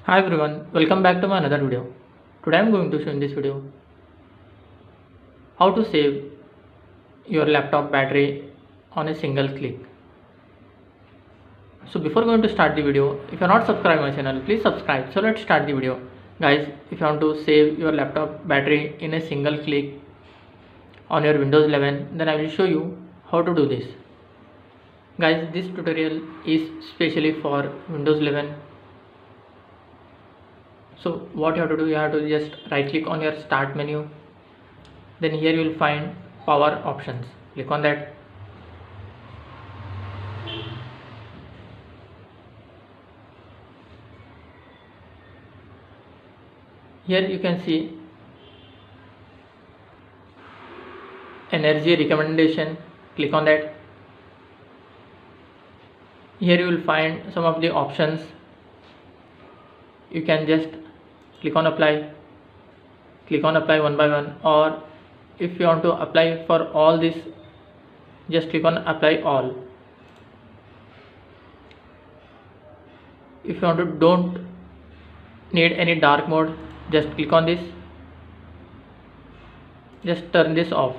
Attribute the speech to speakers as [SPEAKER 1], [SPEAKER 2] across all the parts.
[SPEAKER 1] Hi everyone, welcome back to my another video. Today I am going to show in this video how to save your laptop battery on a single click. So before going to start the video, if you are not subscribed my channel, please subscribe. So let's start the video. Guys, if you want to save your laptop battery in a single click on your Windows 11, then I will show you how to do this. Guys, this tutorial is specially for Windows 11. So what you have to do, you have to just right click on your start menu, then here you will find power options. Click on that. Here you can see energy recommendation. Click on that. Here you will find some of the options. You can just click on apply. Click on apply one by one, or if you want to apply for all this, just click on apply all. If you want to don't need any dark mode, just click on this. Just turn this off,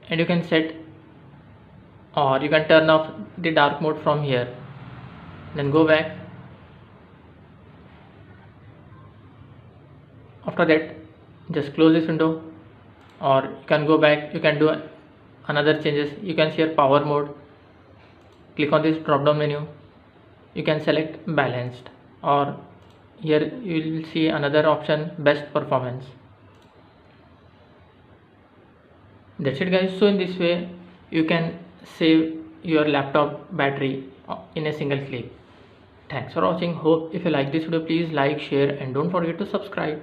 [SPEAKER 1] and you can set, or you can turn off the dark mode from here. Then go back. After that, just close this window, or you can go back. You can do another changes. You can see here power mode. Click on this drop down menu. You can select balanced, or here you will see another option, best performance. That's it guys. So in this way you can save your laptop battery in a single click. Thanks for watching. Hope if you like this video, please like, share, and don't forget to subscribe.